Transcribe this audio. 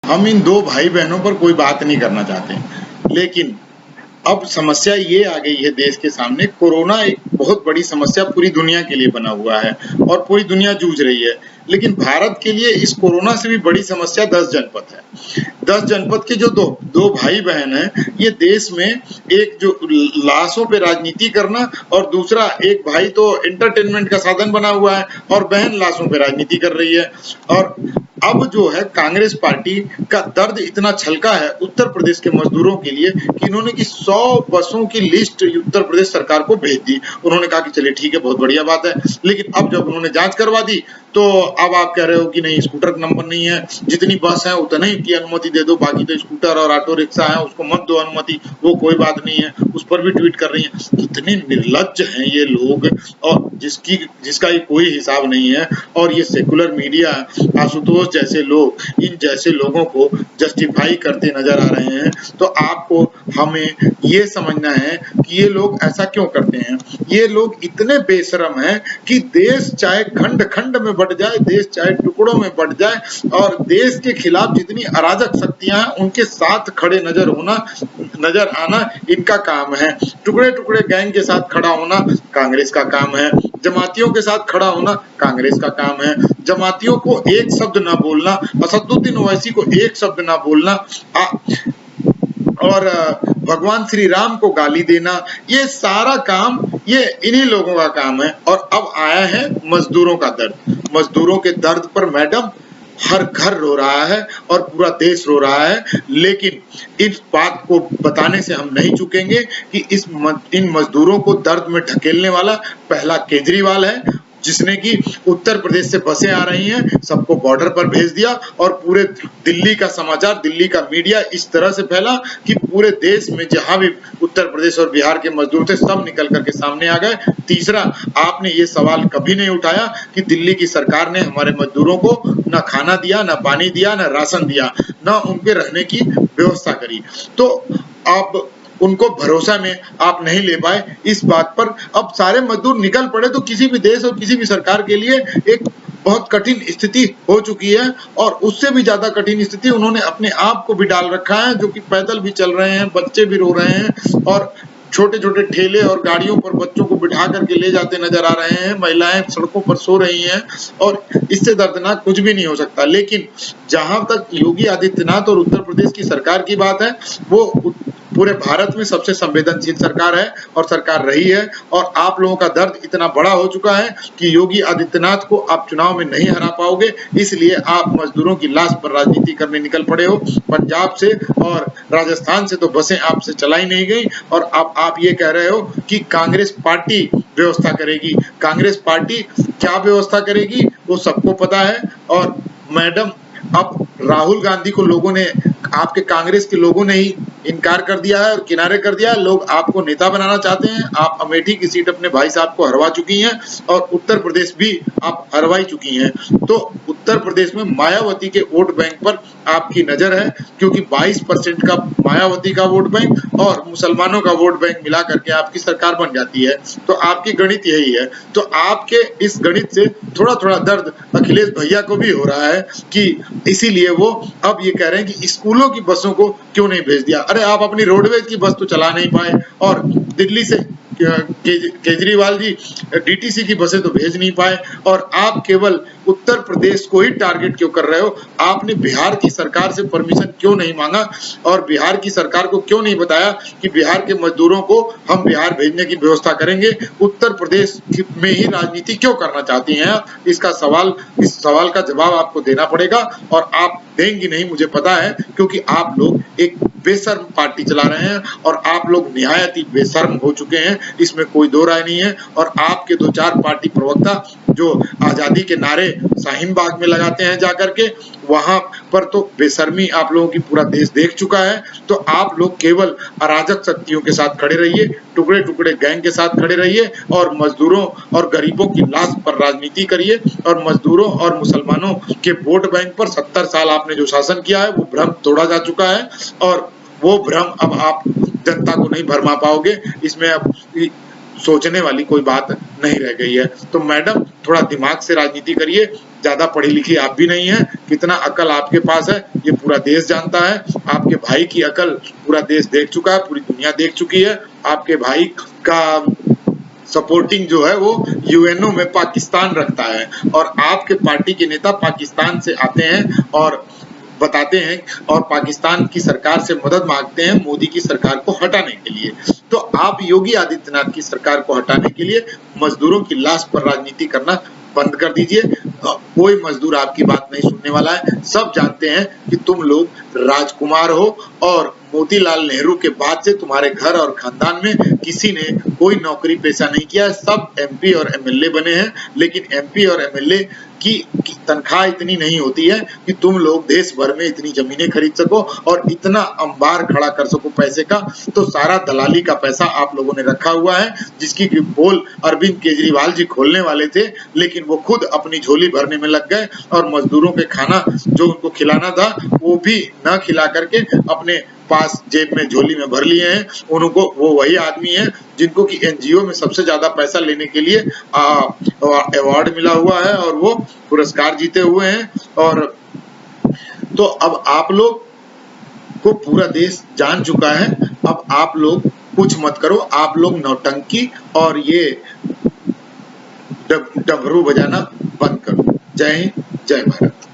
हम इन दो भाई बहनों पर कोई बात नहीं करना चाहते, लेकिन अब समस्या ये आ गई है देश के सामने। कोरोना एक बहुत बड़ी समस्या पूरी दुनिया के लिए बना हुआ है और पूरी दुनिया जूझ रही है, लेकिन भारत के लिए इस कोरोना से भी बड़ी समस्या 10 जनपद है। 10 जनपद के जो दो दो भाई बहन हैं, ये देश में एक जो लाशों पे राजनीति करना, और दूसरा एक भाई तो एंटरटेनमेंट का साधन बना हुआ है और बहन लाशों पे राजनीति कर रही है। और अब जो है कांग्रेस पार्टी का दर्द इतना छलका है उत्तर प्रदेश के मजदूरों के लिए कि इन्होंने की 100 बसों की लिस्ट उत्तर प्रदेश सरकार को भेज दी। उन्होंने कहा कि चलिए ठीक है, बहुत बढ़िया बात है, लेकिन अब जब उन्होंने जांच करवा दी तो अब आप कह रहे हो कि नहीं, स्कूटर का नंबर नहीं है, जितनी बस है उतनी की अनुमति दे दो, बाकी तो स्कूटर और ऑटो रिक्शा है उसको मत दो अनुमति, वो कोई बात नहीं है। उस पर भी ट्वीट कर रही है। कितने निर्लज्ज हैं ये लोग, और जिसका कोई हिसाब नहीं है। और ये सेकुलर मीडिया, आशुतोष जैसे लोग इन जैसे लोगों को जस्टिफाई करते नजर आ रहे हैं। तो आपको हमें ये समझना है कि ये लोग ऐसा क्यों करते हैं। ये लोग इतने बेशरम हैं कि देश चाहे खंड खंड में बट जाए, देश चाहे टुकड़ों में बट जाए, और देश के खिलाफ जितनी अराजक शक्तियां हैं उनके साथ खड़े नजर आना इनका काम है। टुकड़े टुकड़े गैंग के साथ खड़ा होना कांग्रेस का काम है। जमातियों के साथ खड़ा होना कांग्रेस का काम है। जमातियों को एक शब्द ना बोलना, असदुद्दीन ओवैसी को एक शब्द ना बोलना, और भगवान श्री राम को गाली देना, ये सारा काम ये इन्हीं लोगों का काम है। और अब आया है मजदूरों का दर्द। मजदूरों के दर्द पर मैडम हर घर रो रहा है और पूरा देश रो रहा है, लेकिन इस बात को बताने से हम नहीं चूकेंगे कि इन मजदूरों को दर्द में ढकेलने वाला पहला केजरीवाल है, जिसने की उत्तर प्रदेश से बसें आ रही हैं, सबको बॉर्डर पर भेज दिया, और पूरे दिल्ली का समाचार, दिल्ली का मीडिया इस तरह से फैला कि पूरे देश में जहां भी उत्तर प्रदेश और बिहार के मजदूर थे सब निकल करके सामने आ गए। तीसरा, आपने ये सवाल कभी नहीं उठाया कि दिल्ली की सरकार ने हमारे मजदूरों को न खाना दिया, न पानी दिया, न राशन दिया, न उनके रहने की व्यवस्था करी। तो आप उनको भरोसा में आप नहीं ले पाए इस बात पर। अब सारे मजदूर निकल पड़े तो किसी भी देश और किसी भी सरकार के लिए एक बहुत कठिन स्थिति हो चुकी है, और उससे भी ज्यादा कठिन स्थिति उन्होंने अपने आप को भी डाल रखा है, जो कि पैदल भी चल रहे हैं, बच्चे भी रो रहे हैं, और छोटे छोटे ठेले और गाड़ियों पर बच्चों को बिठा करके ले जाते नजर आ रहे हैं, महिलाएं सड़कों पर सो रही हैं, और इससे दर्दनाक कुछ भी नहीं हो सकता। लेकिन जहां तक योगी आदित्यनाथ और उत्तर प्रदेश की सरकार की बात है, वो पूरे भारत में सबसे संवेदनशील सरकार है और सरकार रही है। और आप लोगों का दर्द इतना बड़ा हो चुका है कि योगी आदित्यनाथ को आप चुनाव में नहीं हरा पाओगे, इसलिए आप मजदूरों की लाश पर राजनीति करने निकल पड़े हो। पंजाब से और राजस्थान से तो बसें आपसे चलाई नहीं गई, और अब आप ये कह रहे हो कि कांग्रेस पार्टी व्यवस्था करेगी। कांग्रेस पार्टी क्या व्यवस्था करेगी वो सबको पता है। और मैडम, अब राहुल गांधी को लोगों ने, आपके कांग्रेस के लोगों ने ही इनकार कर दिया है और किनारे कर दिया है। लोग आपको नेता बनाना चाहते हैं। आप अमेठी की सीट अपने भाई साहब को हरवा चुकी हैं, और उत्तर प्रदेश भी आप हरवाई चुकी हैं। तो उत्तर प्रदेश में मायावती के वोट बैंक पर आपकी नजर है, क्योंकि 22% का मायावती का वोट बैंक और मुसलमानों का वोट बैंक मिला करके आपकी सरकार बन जाती है। तो आपकी गणित यही है। तो आपके इस गणित से थोड़ा थोड़ा दर्द अखिलेश भैया को भी हो रहा है, कि इसीलिए वो अब ये कह रहे हैं कि स्कूलों की बसों को क्यों नहीं भेज दिया। अरे आप अपनी रोडवेज की बस तो चला नहीं पाए, और दिल्ली से केजरीवाल जी डीटीसी की बसें तो भेज नहीं पाए, और आप केवल उत्तर प्रदेश को ही टारगेट क्यों कर रहे हो। आपने बिहार की सरकार से परमिशन क्यों नहीं मांगा, और बिहार की सरकार को क्यों नहीं बताया कि बिहार के मजदूरों को हम बिहार भेजने की व्यवस्था करेंगे। उत्तर प्रदेश में ही राजनीति क्यों करना चाहती हैं। इस सवाल का जवाब आपको देना पड़ेगा, और आप देंगी नहीं मुझे पता है, क्योंकि आप लोग एक बेशर्म पार्टी चला रहे हैं, और आप लोग निहायत ही बेशर्म हो चुके हैं, इसमें कोई दो राय नहीं है। और आपके 2-4 पार्टी प्रवक्ता जो आजादी के नारे शाहीन बाग में लगाते हैं जाकर के, वहां पर तो बेशर्मी आप लोगों की पूरा देश देख चुका है। तो आप लोग केवल अराजक शक्तियों के साथ खड़े रहिए, टुकड़े टुकड़े गैंग के साथ खड़े रहिए, और मजदूरों और गरीबों की लाश पर राजनीति करिए, और मजदूरों और मुसलमानों के वोट बैंक पर 70 साल आपने जो शासन किया है वो भ्रम तोड़ा जा चुका है, और वो भ्रम अब आप जनता को नहीं भरमा पाओगे। इसमें अब सोचने वाली कोई बात नहीं रह गई है। तो मैडम थोड़ा दिमाग से राजनीति करिए, ज्यादा पढ़ी लिखी आप भी नहीं है, कितना अकल आपके पास है ये पूरा देश जानता है। आपके भाई की अकल पूरा देश देख चुका है, पूरी दुनिया देख चुकी है। आपके भाई का सपोर्टिंग जो है वो यूएनओ में पाकिस्तान रखता है, और आपके पार्टी के नेता पाकिस्तान से आते हैं और बताते हैं और पाकिस्तान की सरकार से मदद मांगते हैं मोदी की सरकार को हटाने के लिए। तो आप योगी आदित्यनाथ की सरकार को हटाने के लिए मजदूरों की लाश पर राजनीति करना बंद कर दीजिए। कोई मजदूर आपकी बात नहीं सुनने वाला है। सब जानते हैं कि तुम लोग राजकुमार हो, और मोतीलाल नेहरू के बाद से तुम्हारे घर और खानदान में किसी ने कोई नौकरी पेशा नहीं किया है। सब एमपी और एमएलए बने हैं, लेकिन एमपी और एमएलए की तनख्वाह इतनी नहीं होती है कि तुम लोग देश भर में इतनी जमीनें खरीद सको और इतना अंबार खड़ा कर सको पैसे का। तो सारा दलाली का पैसा आप लोगों ने रखा हुआ है, जिसकी पोल अरविंद केजरीवाल जी खोलने वाले थे, लेकिन वो खुद अपनी झोली भरने में लग गए और मजदूरों के खाना जो उनको खिलाना था वो भी न खिला करके अपने पास जेब में झोली में भर लिए हैं। उनको वो वही आदमी है जिनको कि एनजीओ में सबसे ज्यादा पैसा लेने के लिए अवार्ड मिला हुआ है और वो पुरस्कार जीते हुए हैं। और तो अब आप लोग को पूरा देश जान चुका है। अब आप लोग कुछ मत करो, आप लोग नौटंकी और ये डमरू बजाना बंद करो। जय हिंद, जय भारत।